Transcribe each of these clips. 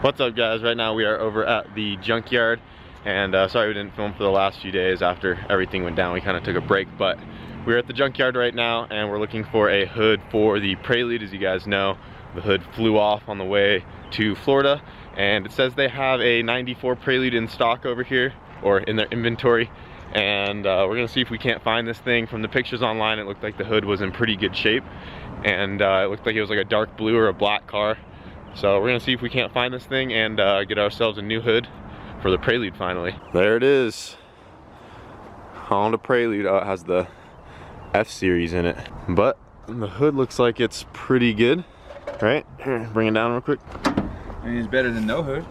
What's up, guys? Right now we are over at the junkyard, and sorry we didn't film for the last few days after everything went down. We kind of took a break, but we're at the junkyard right now and we're looking for a hood for the Prelude. As you guys know, the hood flew off on the way to Florida, and it says they have a 94 Prelude in stock over here, or in their inventory, and we're gonna see if we can't find this thing. From the pictures online, it looked like the hood was in pretty good shape, and it looked like it was like a dark blue or a black car. So we're gonna see if we can't find this thing and get ourselves a new hood for the Prelude finally. There it is, Honda Prelude. Oh, it has the F series in it, but the hood looks like it's pretty good, right? Here, bring it down real quick. I mean, it's better than no hood.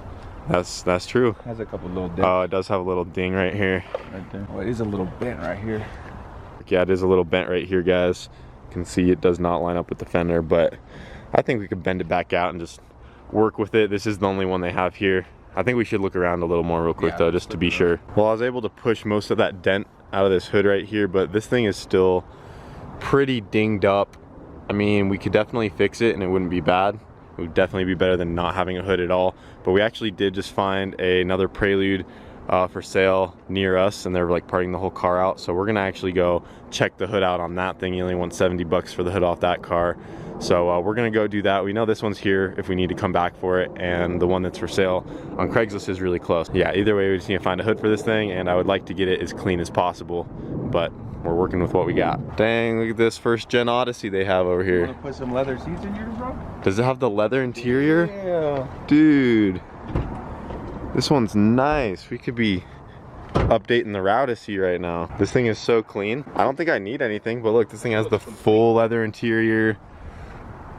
That's true. It has a couple little dings. Oh, it does have a little ding right here. Right there. Oh, it is a little bent right here. Yeah, it is a little bent right here, guys. You can see it does not line up with the fender, but I think we could bend it back out and just work with it. This is the only one they have here. I think we should look around a little more real quick, though, just to be sure. Well, I was able to push most of that dent out of this hood right here, but this thing is still pretty dinged up. I mean, we could definitely fix it and it wouldn't be bad. It would definitely be better than not having a hood at all. But we actually did just find another Prelude for sale near us, and they're like parting the whole car out. So we're gonna actually go check the hood out on that thing. You only want 70 bucks for the hood off that car. So we're gonna go do that. We know this one's here if we need to come back for it, and the one that's for sale on Craigslist is really close. Yeah, either way, we just need to find a hood for this thing, and I would like to get it as clean as possible, but we're working with what we got. Dang, look at this first gen Odyssey they have over here. You wanna put some leather seats in yours, bro? Does it have the leather interior? Yeah. Dude, this one's nice. We could be updating the Odyssey right now. This thing is so clean. I don't think I need anything, but look, this thing has the full leather interior.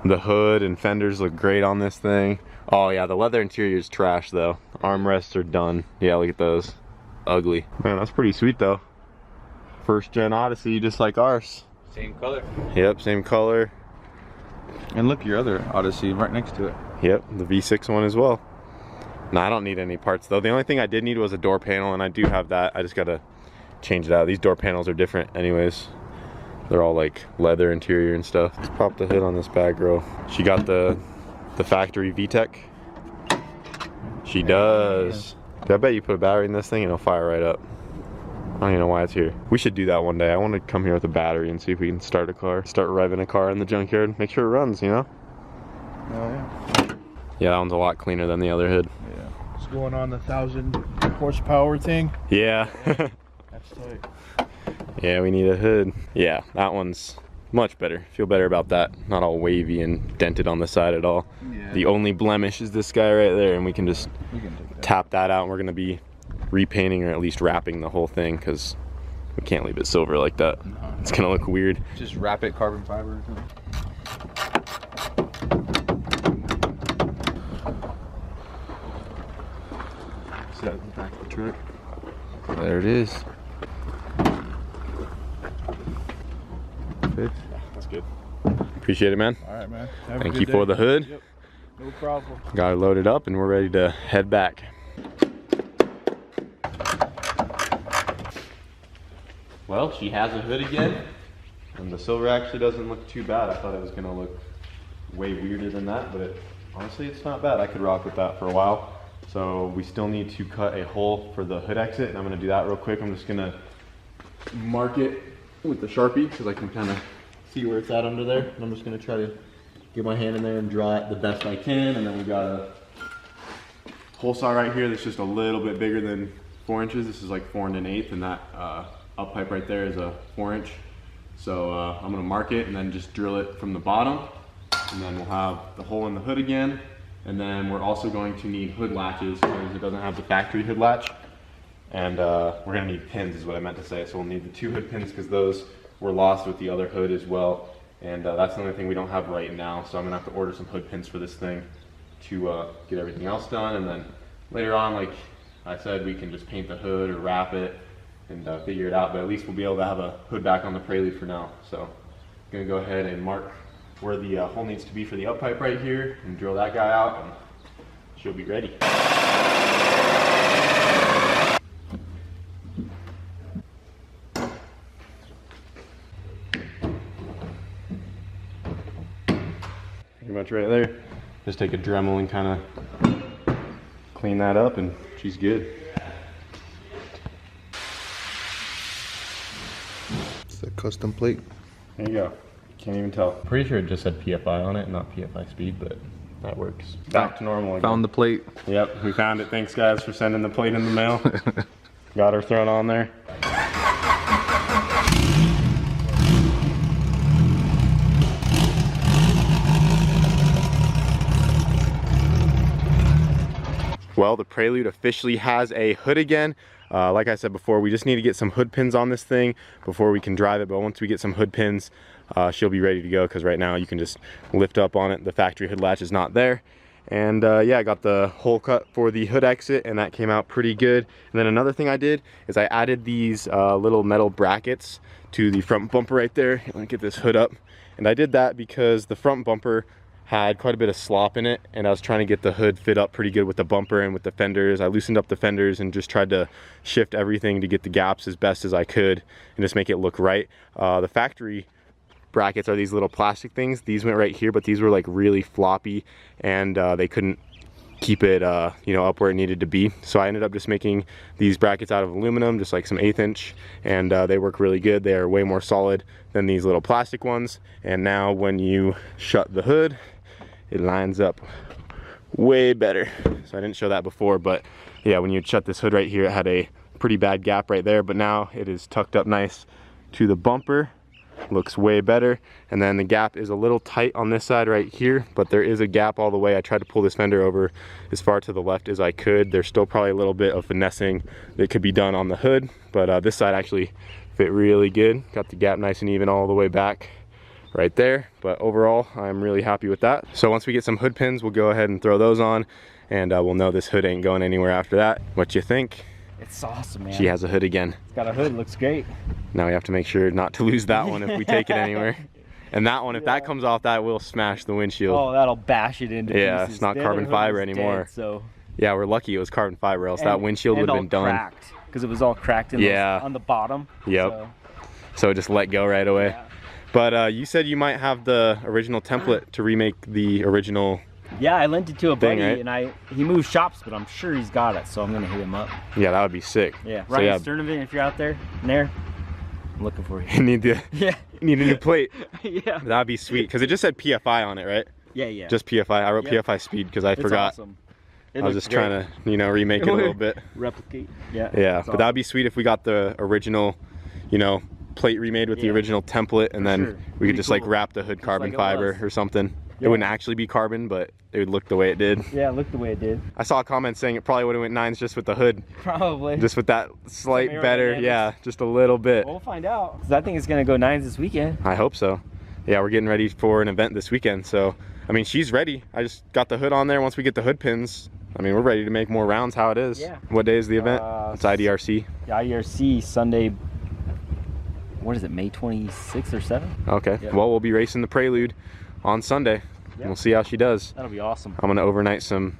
The hood and fenders look great on this thing. Oh yeah, the leather interior is trash though. Armrests are done. Yeah, look at those. Ugly. Man, that's pretty sweet though. First gen Odyssey, just like ours. Same color. Yep, same color. And look, your other Odyssey right next to it. Yep, the V6 one as well. No, I don't need any parts though. The only thing I did need was a door panel, and I do have that. I just gotta change it out. These door panels are different anyways. They're all like leather interior and stuff. Let's pop the hood on this bad girl. She got the factory VTEC. She does. I bet you put a battery in this thing and it'll fire right up. I don't even know why it's here. We should do that one day. I want to come here with a battery and see if we can start a car. Start revving a car in the junkyard. Make sure it runs, you know? Oh yeah. Yeah, that one's a lot cleaner than the other hood. Yeah. It's going on the 1,000 horsepower thing. Yeah. That's tight. Yeah, we need a hood. Yeah, that one's much better. Feel better about that. Not all wavy and dented on the side at all. Yeah. The only blemish is this guy right there, and we can just tap that out, and we're gonna be repainting or at least wrapping the whole thing, because we can't leave it silver like that. No. It's gonna look weird. Just wrap it carbon fiber or something. Set it back of the truck. There it is. Good. Yeah, that's good. Appreciate it, man. All right, man. Thank you for the hood. Yep. No problem. Got it loaded up and we're ready to head back. Well, she has a hood again, and the silver actually doesn't look too bad. I thought it was gonna look way weirder than that, but honestly it's not bad. I could rock with that for a while. So we still need to cut a hole for the hood exit, and I'm gonna do that real quick. I'm just gonna mark it with the Sharpie because I can kind of see where it's at under there. And I'm just gonna try to get my hand in there and draw it the best I can. And then we got a hole saw right here that's just a little bit bigger than 4 inches. This is like 4 1/8, and that up pipe right there is a 4 inch. So I'm gonna mark it and then just drill it from the bottom, and then we'll have the hole in the hood again. And then we're also going to need hood latches because it doesn't have the factory hood latch. And we're gonna need pins is what I meant to say. So we'll need the 2 hood pins because those were lost with the other hood as well. And that's the only thing we don't have right now. So I'm gonna have to order some hood pins for this thing to get everything else done. And then later on, like I said, we can just paint the hood or wrap it and figure it out. But at least we'll be able to have a hood back on the Prelude for now. So I'm gonna go ahead and mark where the hole needs to be for the up pipe right here and drill that guy out, and she'll be ready. Pretty much right there. Just take a Dremel and kind of clean that up and she's good. It's a custom plate. There you go. Can't even tell. Pretty sure it just said PFI on it, not PFI speed, but that works. Back to normal again. Found the plate. Yep, we found it. Thanks guys for sending the plate in the mail. Got her thrown on there. Well, the Prelude officially has a hood again. Like I said before, we just need to get some hood pins on this thing before we can drive it. But once we get some hood pins, she'll be ready to go, because right now you can just lift up on it. The factory hood latch is not there. And yeah, I got the hole cut for the hood exit, and that came out pretty good. And then another thing I did is I added these little metal brackets to the front bumper right there. Let me get this hood up. And I did that because the front bumper had quite a bit of slop in it, and I was trying to get the hood fit up pretty good with the bumper and with the fenders. I loosened up the fenders and just tried to shift everything to get the gaps as best as I could and just make it look right. The factory brackets are these little plastic things. These went right here, but these were like really floppy, and they couldn't keep it you know, up where it needed to be. So I ended up just making these brackets out of aluminum, just like some 1/8 inch, and they work really good. They are way more solid than these little plastic ones. And now when you shut the hood, it lines up way better. So I didn't show that before, but yeah, when you shut this hood right here, it had a pretty bad gap right there, but now it is tucked up nice to the bumper. Looks way better. And then the gap is a little tight on this side right here, but there is a gap all the way. I tried to pull this fender over as far to the left as I could. There's still probably a little bit of finessing that could be done on the hood, but this side actually fit really good. Got the gap nice and even all the way back right there. But overall, I'm really happy with that. So once we get some hood pins, we'll go ahead and throw those on, and we'll know this hood ain't going anywhere after that. What you think? It's awesome, man. She has a hood again. It's got a hood, looks great. Now we have to make sure not to lose that one if we take it anywhere. And that one, if that comes off, that will smash the windshield. Oh, that'll bash it into yeah, pieces. It's not carbon fiber anymore. Dead, so. Yeah, we're lucky it was carbon fiber, else that windshield would have been done. Because it was all cracked in on the bottom. Yep. So just let go right away. Yeah. But you said you might have the original template to remake the original. Yeah, I lent it to a buddy, right? and he moved shops, but I'm sure he's got it, so I'm gonna hit him up. Yeah, that would be sick. Yeah, so, Ryan Sternovin, if you're out there, I'm looking for you. You need to. Yeah. You need a new plate. Yeah. That'd be sweet, because it just said PFI on it, right? Yeah, yeah. Just PFI. I wrote PFI speed because I forgot. Awesome. I was just trying to, you know, remake it a little bit. Replicate. Yeah. Yeah, but that'd be sweet if we got the original, you know, plate remade with the original template, and then we could just like wrap the hood carbon fiber or something. It wouldn't actually be carbon, but it would look the way it did. Yeah, it looked the way it did. I saw a comment saying it probably would have went 9s just with the hood. Probably. Just with that slight better, yeah, just a little bit. We'll find out. 'Cause I think it's gonna go 9s this weekend. I hope so. Yeah, we're getting ready for an event this weekend, so I mean, she's ready. I just got the hood on there. Once we get the hood pins, I mean, we're ready to make more rounds how it is. Yeah. What day is the event? It's IDRC. Yeah, IDRC Sunday. What is it, May 26th or 7th? Okay. Yeah. Well, we'll be racing the Prelude on Sunday. Yeah. We'll see how she does. That'll be awesome. I'm gonna overnight some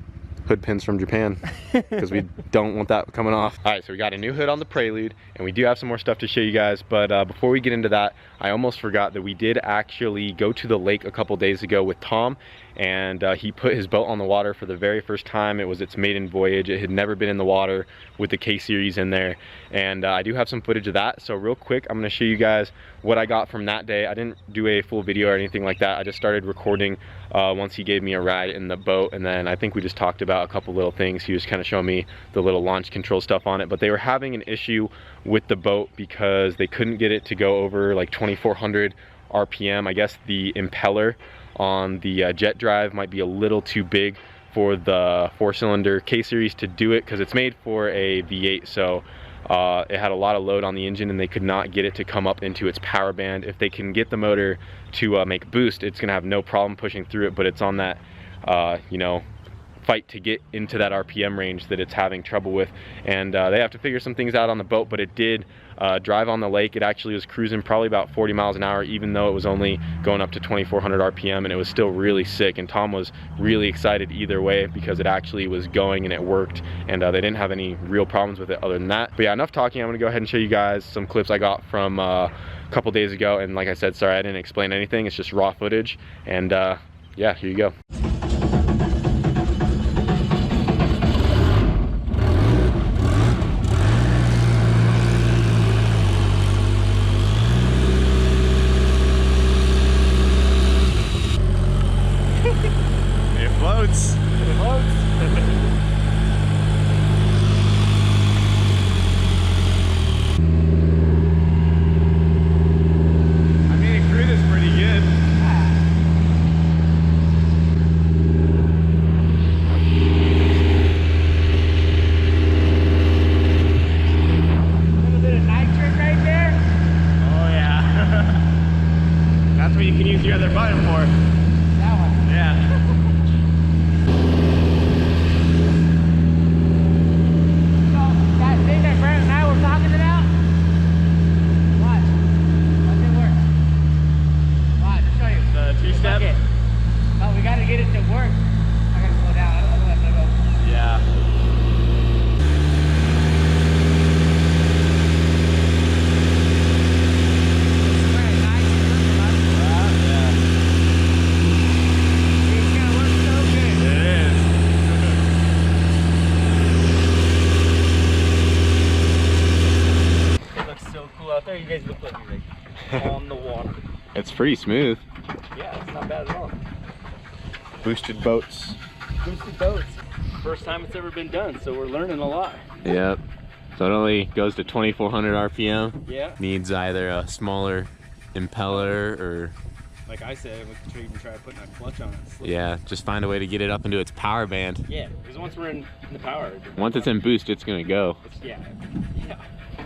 hood pins from Japan because we don't want that coming off. All right, so we got a new hood on the Prelude, and we do have some more stuff to show you guys, but before we get into that, I almost forgot that we did actually go to the lake a couple days ago with Tom, and he put his boat on the water for the very first time. It was its maiden voyage. It had never been in the water with the K-Series in there, and I do have some footage of that. So real quick, I'm gonna show you guys what I got from that day. I didn't do a full video or anything like that. I just started recording once he gave me a ride in the boat, and then I think we just talked about a couple little things. He was kind of showing me the little launch control stuff on it, but they were having an issue with the boat because they couldn't get it to go over like 2400 RPM. I guess the impeller on the jet drive might be a little too big for the 4-cylinder K-Series to do it, because it's made for a V8, so it had a lot of load on the engine, and they could not get it to come up into its power band. If they can get the motor to make boost, it's gonna have no problem pushing through it, but it's on that you know, fight to get into that RPM range that it's having trouble with, and they have to figure some things out on the boat. But it did drive on the lake. It actually was cruising probably about 40 miles an hour, even though it was only going up to 2400 RPM, and it was still really sick. And Tom was really excited either way because it actually was going and it worked, and they didn't have any real problems with it other than that. But yeah, enough talking. I'm gonna go ahead and show you guys some clips I got from a couple days ago, and like I said, sorry I didn't explain anything. It's just raw footage, and yeah, here you go. running for. That one. Yeah. So, that thing that Brent and I were talking about, watch. Watch it work. Watch, I'll show you. The two-step? Okay. No, we gotta get it to work. I gotta slow down. I don't know where I'm gonna go. Yeah. It's very nice and working, right? Yeah. It's gonna work so good. It is. It looks so cool out there. You guys look like you're like on the water. It's pretty smooth. Yeah, it's not bad at all. Boosted boats. Boosted boats. First time it's ever been done, so we're learning a lot. Yep. So it only goes to 2,400 RPM. Yeah. Needs either a smaller impeller or, Like I said, we could even try putting a clutch on it. yeah, just find a way to get it up into its power band. Yeah, because once we're in the power. Once it's in boost, it's gonna go. Yeah. Yeah.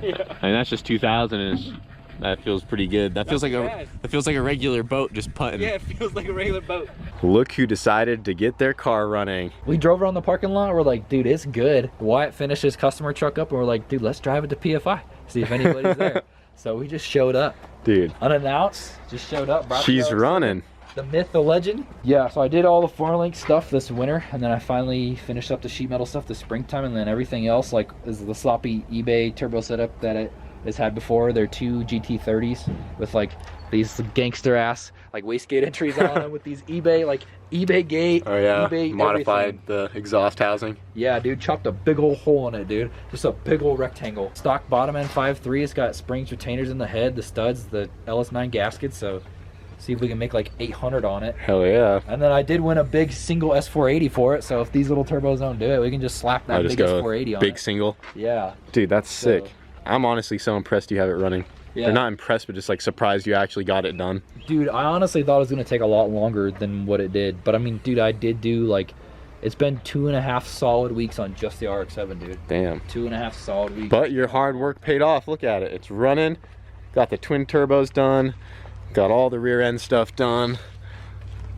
Yeah. I mean, that's just 2,000 and that feels pretty good. That feels like bad. a regular boat just putting. Yeah, it feels like a regular boat. Look who decided to get their car running. We drove around the parking lot. We're like, dude, it's good. Wyatt finished his customer truck up, and we're like, dude, let's drive it to PFI, see if anybody's there. So we just showed up, Dude, unannounced. Just showed up. brought the she's dogs. running. The myth, the legend. Yeah. So I did all the 4-link stuff this winter, and then I finally finished up the sheet metal stuff this springtime, and then everything else like is the sloppy eBay turbo setup that it has had before. They're 2 GT30s with like these gangster ass like wastegate entries on them with these eBay gate. Oh yeah, eBay modified everything. the exhaust housing. Yeah, dude, chopped a big old hole in it, dude. Just a big old rectangle. Stock bottom end 5.3. It's got springs, retainers in the head, the studs, the LS9 gaskets. So see if we can make like 800 on it. Hell yeah. And then I did win a big single S480 for it. So if these little turbos don't do it, we can just slap that I'll just big go S480 on big it. single. Yeah. Dude, that's So- sick. I'm honestly so impressed you have it running. Yeah. They're not impressed, but just like surprised you actually got it done. Dude, I honestly thought it was going to take a lot longer than what it did. But I mean, dude, I did do like, it's been 2.5 solid weeks on just the RX-7, dude. Damn. 2.5 solid weeks. But your hard work paid off. Look at it. It's running. Got the twin turbos done. Got all the rear end stuff done.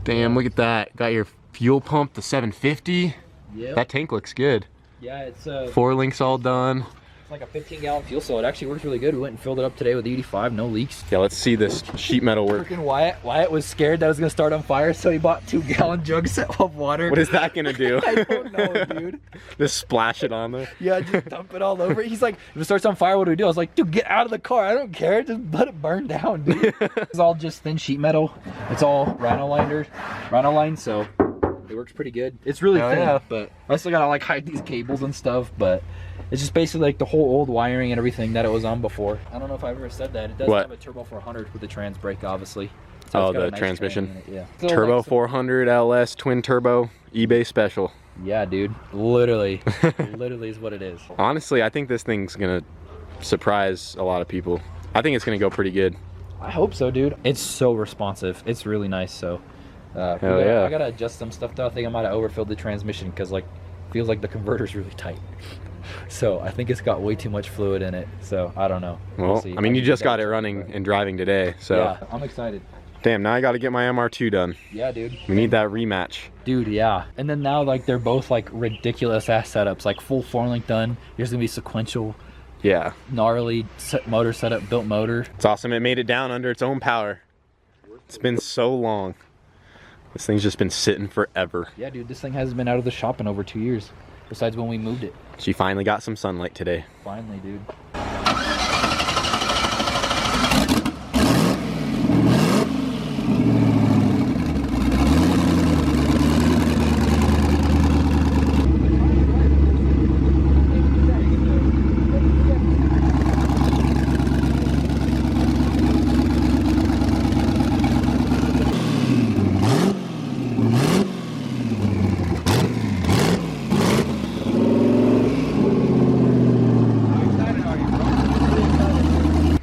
Damn, look at that. Got your fuel pump, the 750. Yeah. That tank looks good. Yeah, it's 4 links all done. like a 15-gallon fuel cell. It actually works really good. We went and filled it up today with 85, no leaks. Yeah, let's see this sheet metal work. Freaking Wyatt was scared that it was gonna start on fire, so he bought 2-gallon jugs of water. What is that gonna do? I don't know, dude. Just splash it on there. Yeah, just dump it all over. He's like, if it starts on fire, what do we do? I was like, dude, get out of the car. I don't care. Just let it burn down, dude. It's all just thin sheet metal. It's all rhino-lined, so it works pretty good. It's really Hell thin, yeah. but I still gotta like hide these cables and stuff, but it's just basically like the whole old wiring and everything that it was on before. I don't know if I ever said that. It does What? have a turbo 400 with the trans brake, obviously. Oh, it's got the a nice transmission. trans in it, yeah. Still Turbo like some- 400 LS twin turbo eBay special. Yeah, dude. Literally. Literally is what it is. Honestly, I think this thing's gonna surprise a lot of people. I think it's gonna go pretty good. I hope so, dude. It's so responsive. It's really nice. So, Hell yeah. I gotta adjust some stuff though. I think I might have overfilled the transmission because like, feels like the converter's really tight. So I think it's got way too much fluid in it. So I don't know. We'll Well, see. I mean, you just got it double check, running but- and driving today, so. Yeah, I'm excited. Damn, now I gotta get my MR2 done. Yeah, dude. We need that rematch. Dude, yeah. And then now like they're both like ridiculous ass setups, like full 4-link done. There's gonna be sequential, Yeah, gnarly motor setup, built motor. it's awesome. It made it down under its own power. It's been so long. This thing's just been sitting forever. Yeah, dude. This thing hasn't been out of the shop in over 2 years. Besides when we moved it. She finally got some sunlight today. Finally, dude.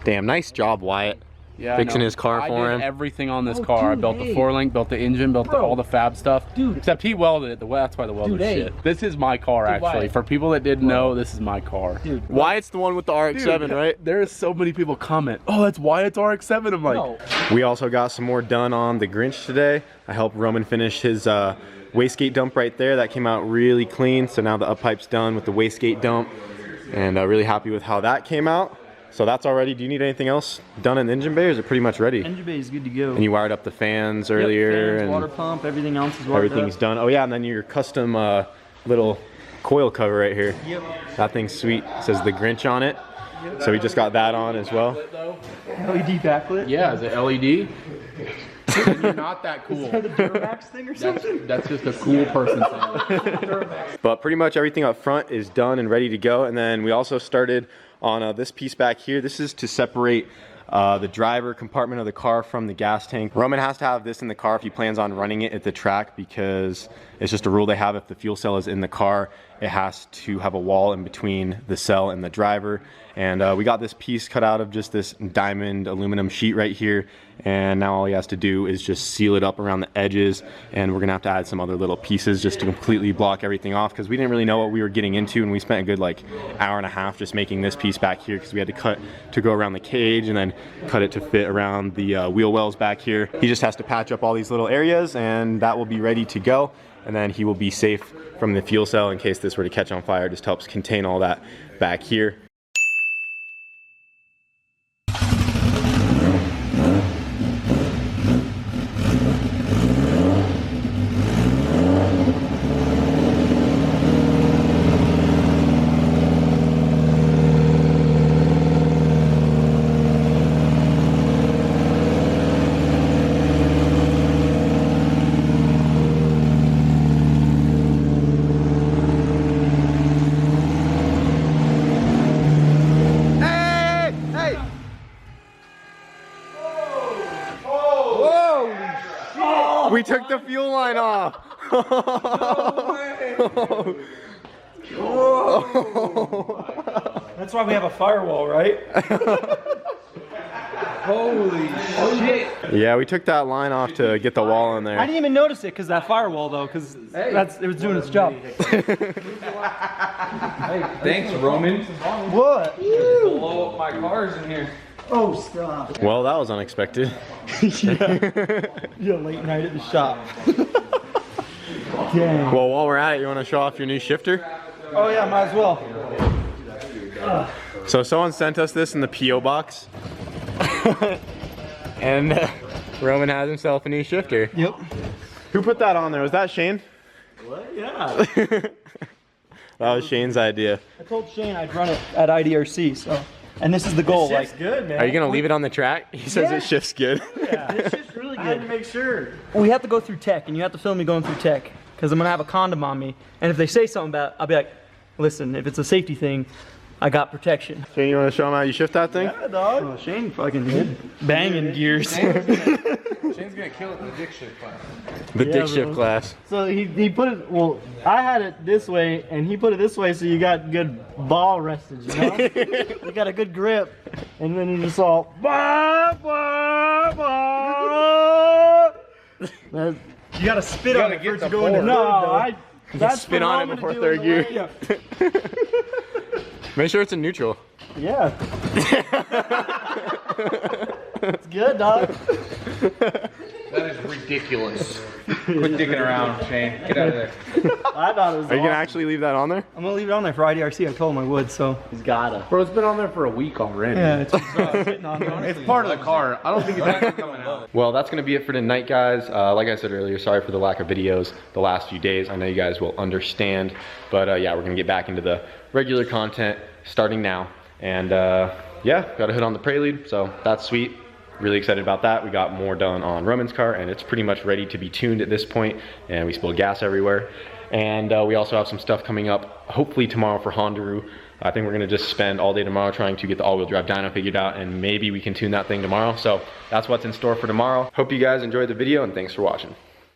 Damn, nice job, Wyatt. Yeah, fixing his car for I him. did everything on this Oh, car. I dude, built the hey. 4-link, built the engine, built Bro. all the fab stuff. Dude. Except he welded it. That's why the welder Dude, hey. shit. This is my car, Dude, actually. why? For people that didn't know, this is my car. Dude, Wyatt's the one with the RX-7, Dude, right? There is so many people comment, oh, that's Wyatt's RX-7. I'm like, no. We also got some more done on the Grinch today. I helped Roman finish his wastegate dump right there. That came out really clean. So now the up pipe's done with the wastegate dump, and really happy with how that came out. So that's all ready. Do you need anything else done in the engine bay, or is it pretty much ready? Engine bay is good to go. And you wired up the fans earlier, Yep, fans, and water pump, everything else is wired everything's up. done. Oh yeah, and then your custom little coil cover right here. Yep. That thing's sweet. It says the Grinch on it. So we just got that on as well. LED backlit. yeah, is it LED? You're not that cool. Is that the Duramax thing or something? That's just a cool person thing. But pretty much everything up front is done and ready to go. And then we also started on this piece back here. This is to separate the driver compartment of the car from the gas tank. Roman has to have this in the car if he plans on running it at the track, because it's just a rule they have. If the fuel cell is in the car, it has to have a wall in between the cell and the driver. And we got this piece cut out of just this diamond aluminum sheet right here. And now all he has to do is just seal it up around the edges. And we're gonna have to add some other little pieces just to completely block everything off, because we didn't really know what we were getting into, and we spent a good like hour and a half just making this piece back here, because we had to cut to go around the cage and then cut it to fit around the wheel wells back here. He just has to patch up all these little areas, and that will be ready to go. And then he will be safe from the fuel cell in case this were to catch on fire. It just helps contain all that back here. We took the fuel line off. That's why we have a firewall, right? Holy shit. Yeah, we took that line off to get the wall in I there. didn't even notice it because that firewall though, because it was doing its job. Thanks, Roman. What? Blow up my cars in here. Oh, stop. Well, that was unexpected. Yeah, late night at the shop. Dang. Well, while we're at it, you want to show off your new shifter? Oh yeah, might as well. So someone sent us this in the P.O. box. And Roman has himself a new shifter. Yep. Who put that on there? Was that Shane? What? Yeah. That was Shane's idea. I told Shane I'd run it at IDRC, so. And this is the goal. Like, good, man. Are you going to leave it on the track? He says it shifts good. yeah, it's just really good. I had to make sure. We have to go through tech, and you have to film me going through tech, because I'm gonna have a condom on me. And if they say something about it, I'll be like, listen, if it's a safety thing, I got protection. Shane, you want to show him how you shift that thing? Yeah, dog. Oh, Shane fucking did. Banging gears. Shane's gonna kill it in the dick shit class. The Yeah, dick shift bro. class. So he put it, well, I had it this way, and he put it this way, so you got good ball restage, you know? You got a good grip, and then you just all, bah, bah, bah. You gotta spit on it first to go into No, that's Spin for on it Roman to before do third in the gear. way. Make sure it's in neutral. Yeah. It's good, dog. That is ridiculous. Quit dicking around, Shane. Get out of there. I thought it was Are you going to awesome. actually leave that on there? I'm gonna leave it on there for IDRC. I told him I would, so. He's gotta. Bro, it's been on there for a week already. Yeah, it's sitting on there. It's part of the car. I don't think it's actually coming out. Well, that's going to be it for tonight, guys. Like I said earlier, sorry for the lack of videos the last few days. I know you guys will understand. But yeah, we're going to get back into the regular content starting now. And yeah, got a hit on the Prelude, so that's sweet. Really excited about that. We got more done on Roman's car, and it's pretty much ready to be tuned at this point, and we spilled gas everywhere. And we also have some stuff coming up, hopefully tomorrow for Hondaru. I think we're gonna just spend all day tomorrow trying to get the all-wheel drive dyno figured out, and maybe we can tune that thing tomorrow. So that's what's in store for tomorrow. Hope you guys enjoyed the video, and thanks for watching.